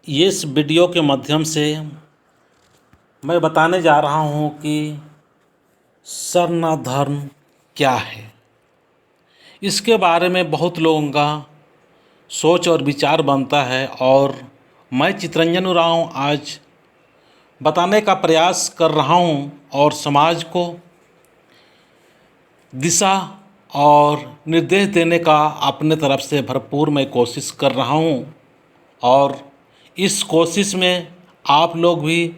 ये इस वीडियो के माध्यम से मैं बताने जा रहा हूँ कि सरनाधर्म क्या है। इसके बारे में बहुत लोगों का सोच और विचार बनता है और मैं चितरंजन उरांव आज बताने का प्रयास कर रहा हूँ और समाज को दिशा और निर्देश देने का अपने तरफ से भरपूर मैं कोशिश कर रहा हूँ। और इस कोशिश में आप लोग भी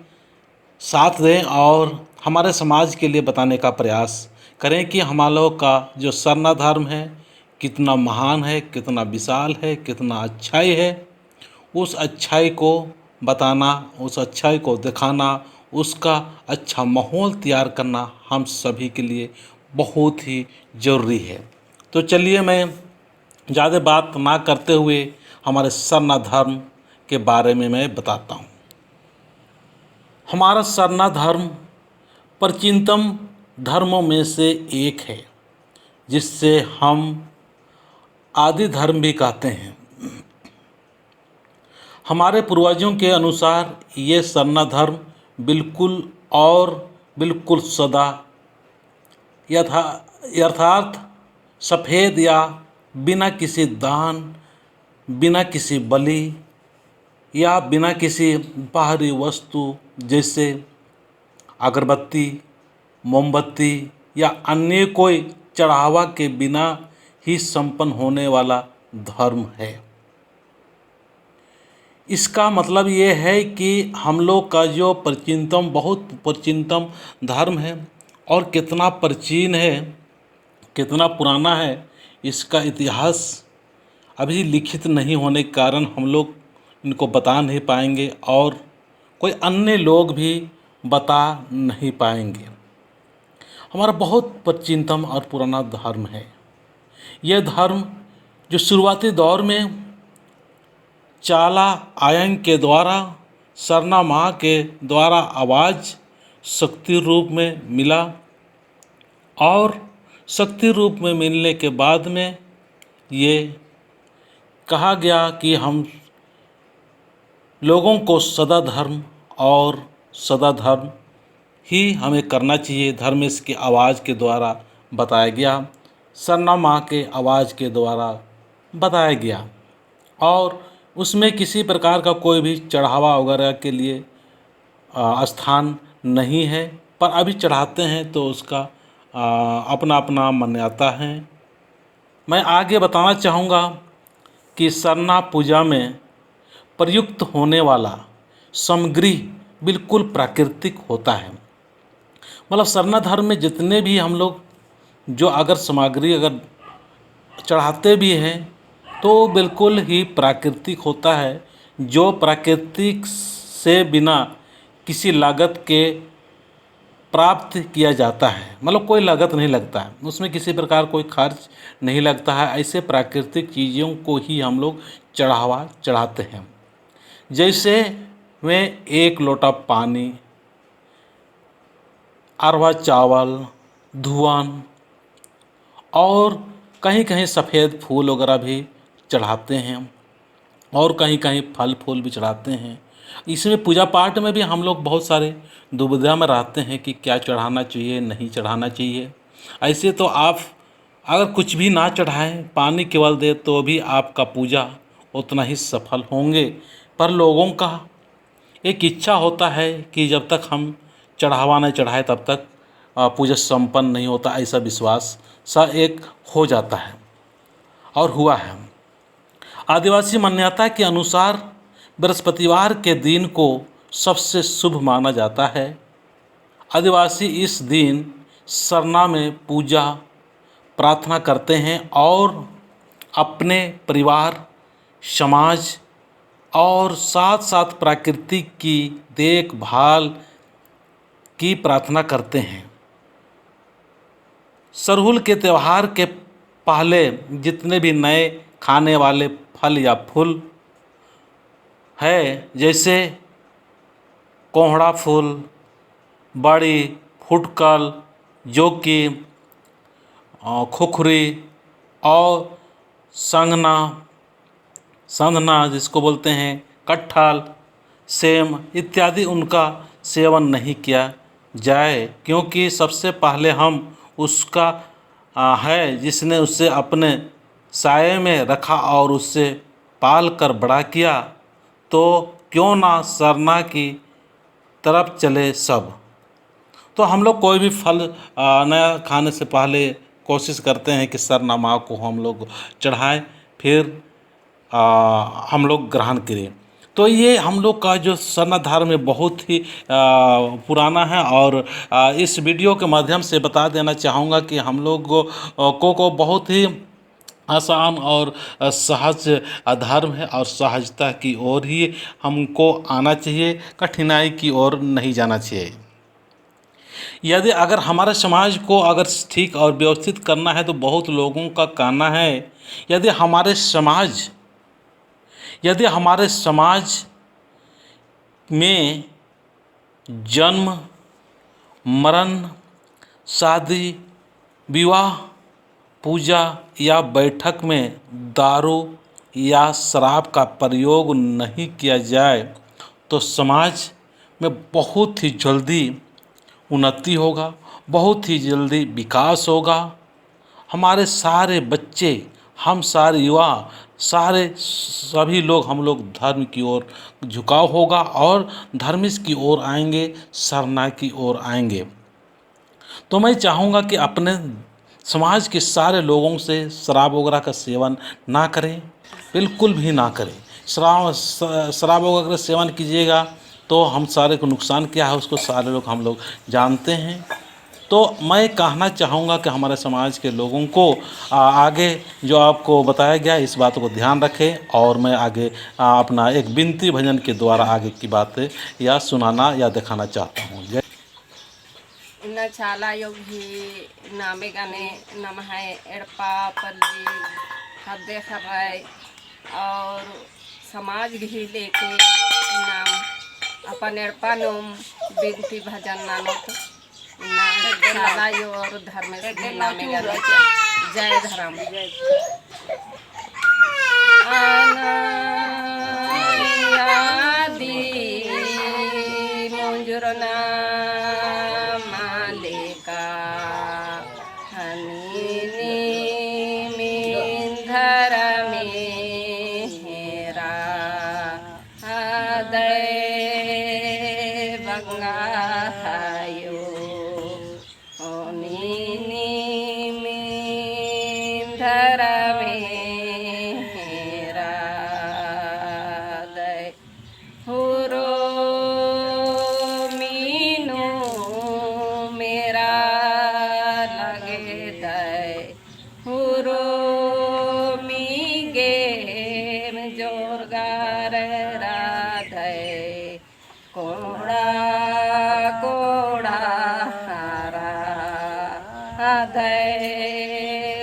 साथ दें और हमारे समाज के लिए बताने का प्रयास करें कि हमारे लोग का जो सरना धर्म है कितना महान है, कितना विशाल है, कितना अच्छाई है। उस अच्छाई को बताना, उस अच्छाई को दिखाना, उसका अच्छा माहौल तैयार करना हम सभी के लिए बहुत ही ज़रूरी है। तो चलिए मैं ज़्यादा बात ना करते हुए हमारे सरना धर्म के बारे में मैं बताता हूँ। हमारा सरना धर्म प्राचीनतम धर्मों में से एक है, जिससे हम आदि धर्म भी कहते हैं। हमारे पूर्वजों के अनुसार ये सरना धर्म बिल्कुल और बिल्कुल सदा यथार्थ सफ़ेद या बिना किसी दान, बिना किसी बलि या बिना किसी बाहरी वस्तु जैसे अगरबत्ती, मोमबत्ती या अन्य कोई चढ़ावा के बिना ही संपन्न होने वाला धर्म है। इसका मतलब ये है कि हम लोग का जो प्राचीनतम, बहुत प्राचीनतम धर्म है और कितना प्राचीन है, कितना पुराना है, इसका इतिहास अभी लिखित नहीं होने के कारण हम लोग इनको बता नहीं पाएंगे और कोई अन्य लोग भी बता नहीं पाएंगे। हमारा बहुत प्राचीनतम और पुराना धर्म है। यह धर्म जो शुरुआती दौर में चाला आयन के द्वारा, सरना माँ के द्वारा आवाज़ शक्ति रूप में मिला और शक्ति रूप में मिलने के बाद में ये कहा गया कि हम लोगों को सदा धर्म और सदा धर्म ही हमें करना चाहिए। धर्म इसकी आवाज़ के द्वारा बताया गया, सरना माँ के आवाज़ के द्वारा बताया गया और उसमें किसी प्रकार का कोई भी चढ़ावा वगैरह के लिए स्थान नहीं है। पर अभी चढ़ाते हैं तो उसका अपना अपना मान्यता है। मैं आगे बताना चाहूँगा कि सरना पूजा में प्रयुक्त होने वाला सामग्री बिल्कुल प्राकृतिक होता है। मतलब सरना धर्म में जितने भी हम लोग जो अगर सामग्री अगर चढ़ाते भी हैं तो बिल्कुल ही प्राकृतिक होता है, जो प्राकृतिक से बिना किसी लागत के प्राप्त किया जाता है। मतलब कोई लागत नहीं लगता है उसमें, किसी प्रकार कोई खर्च नहीं लगता है। ऐसे प्राकृतिक चीज़ों को ही हम लोग चढ़ावा चढ़ाते हैं। जैसे में 1 लोटा पानी, अरवा चावल, धुआं और कहीं कहीं सफ़ेद फूल वगैरह भी चढ़ाते हैं और कहीं कहीं फल फूल भी चढ़ाते हैं। इसमें पूजा पाठ में भी हम लोग बहुत सारे दुविधा में रहते हैं कि क्या चढ़ाना चाहिए, नहीं चढ़ाना चाहिए। ऐसे तो आप अगर कुछ भी ना चढ़ाएं, पानी केवल दे तो भी आपका पूजा उतना ही सफल होंगे। पर लोगों का एक इच्छा होता है कि जब तक हम चढ़ावा नहीं चढ़ाए तब तक पूजा संपन्न नहीं होता, ऐसा विश्वास सा एक हो जाता है और हुआ है। आदिवासी मान्यता के अनुसार बृहस्पतिवार के दिन को सबसे शुभ माना जाता है। आदिवासी इस दिन सरना में पूजा प्रार्थना करते हैं और अपने परिवार, समाज और साथ साथ प्रकृति की देखभाल की प्रार्थना करते हैं। सरहुल के त्यौहार के पहले जितने भी नए खाने वाले फल या फूल है, जैसे कोहड़ा फूल, बड़ी, फुटकल, जो कि खुखरी और संधना जिसको बोलते हैं, कटहल, सेम इत्यादि उनका सेवन नहीं किया जाए, क्योंकि सबसे पहले हम उसका है जिसने उसे अपने साये में रखा और उससे पाल कर बड़ा किया, तो क्यों ना सरना की तरफ चले सब। तो हम लोग कोई भी फल नया खाने से पहले कोशिश करते हैं कि सरना माँ को हम लोग चढ़ाएं, फिर हम लोग ग्रहण करें। तो ये हम लोग का जो सरना धर्म है बहुत ही पुराना है, और इस वीडियो के माध्यम से बता देना चाहूँगा कि हम लोग को बहुत ही आसान और सहज धर्म है, और सहजता की ओर ही हमको आना चाहिए, कठिनाई की ओर नहीं जाना चाहिए। यदि अगर हमारे समाज को अगर ठीक और व्यवस्थित करना है तो बहुत लोगों का कहना है, यदि हमारे समाज में जन्म, मरण, शादी, विवाह, पूजा या बैठक में दारू या शराब का प्रयोग नहीं किया जाए तो समाज में बहुत ही जल्दी उन्नति होगा, बहुत ही जल्दी विकास होगा। हमारे सारे बच्चे, हम सारे युवा, सभी लोग हम लोग धर्म की ओर झुकाव होगा और धर्मिष्ठ की ओर आएंगे, सरना की ओर आएंगे। तो मैं चाहूँगा कि अपने समाज के सारे लोगों से शराब वगैरह का सेवन ना करें, बिल्कुल भी ना करें। शराब वगैरह का सेवन कीजिएगा तो हम सारे को नुकसान क्या है उसको सारे लोग हम लोग जानते हैं। तो मैं कहना चाहूँगा कि हमारे समाज के लोगों को आगे जो आपको बताया गया इस बात को ध्यान रखें, और मैं आगे अपना एक विनती भजन के द्वारा आगे की बातें या सुनाना या दिखाना चाहता हूँ। जय इन्ना चाला योग ही नामे गाने नम है एड़पा पल्ली हदे खराय और समाज भी लेके नाम अपन एड़पा नोम बिनती भजन नानत चाला यो और धर्मेश भी नामे गाने जय धर्म आदि मंजुरना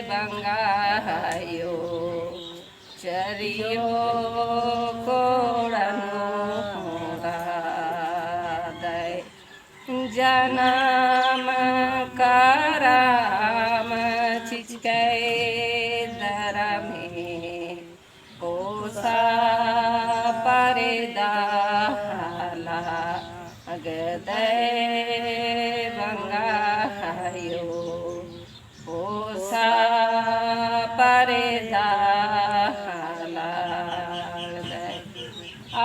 बंगायो चरियो कोड़नो दय जनम कराम चिचके दर में कोसा परिदाला गदय बंगायो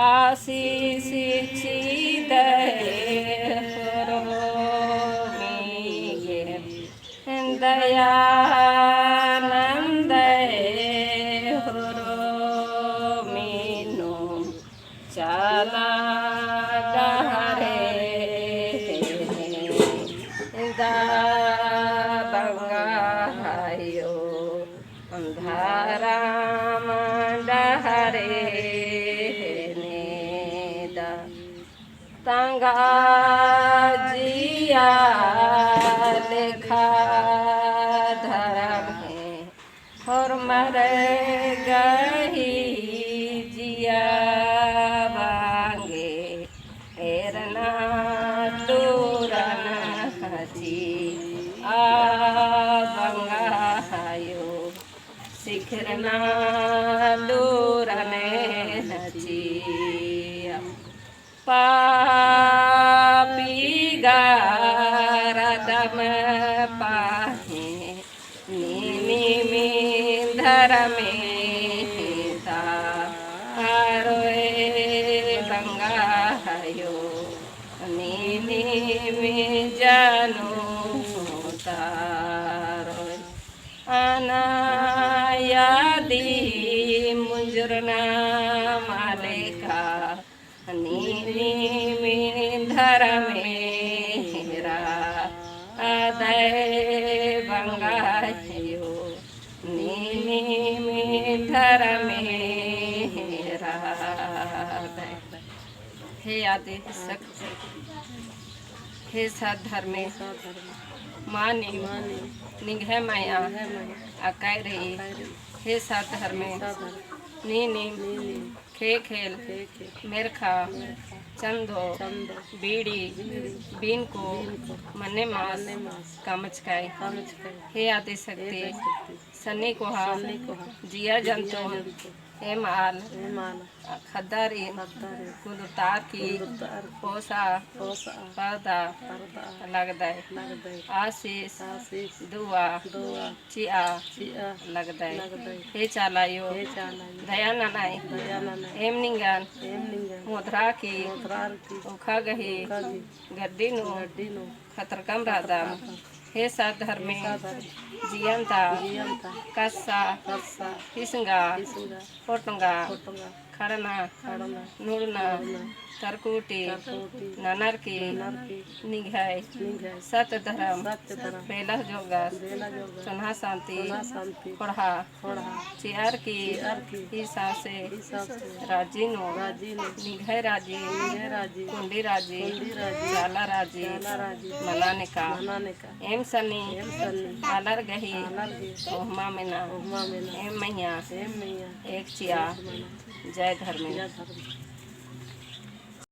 आशीष दयानंद मीनू चला बंगायो धाराम डहरे तंगा जिया लेखा धर्म है और मर गई जिया बांगे एरना तोरन हसी बंगायो शिखरना लूरने हची राम पाहे निमी धर्मे तारोए गंगायो निमी जानो तारोए अनायादी मुजरना मालिका निमी धर्मेरा अदय बंगायो निमी धर्मेरा। हे आदि शक्ति हे सधर्मे मानी निघे माया अकै रही हे सधर्मे नीनी खे खेल मेरखा चंदो बीड़ी बीन को मने मास कामचकाय। हे आदि शक्ति सन्नी को जिया जंतु हे माल खद्दारी कुदुतार की पोसा पर्दा लगदाय आशीष दुआ चिया लगदाय। हे चालायो दया ननाय एम निंगन मुद्रा की उखा गही गड्डी नु खतरकम राधा। हे सधर्मे जियंता कस्सा हिसंगा फोटंगा खड़ना नुड़ना तरकुटी ननर की निघाय सत धर्म बेला जोगा चुन्हा शांति पढ़ा चियार की ईसा से राजी नो निघाय राजी कुंडी राजी जाला राजी मनाने का एम सनी आलर गही ओहमा मेना एम मैया एक चिया जय धर्म।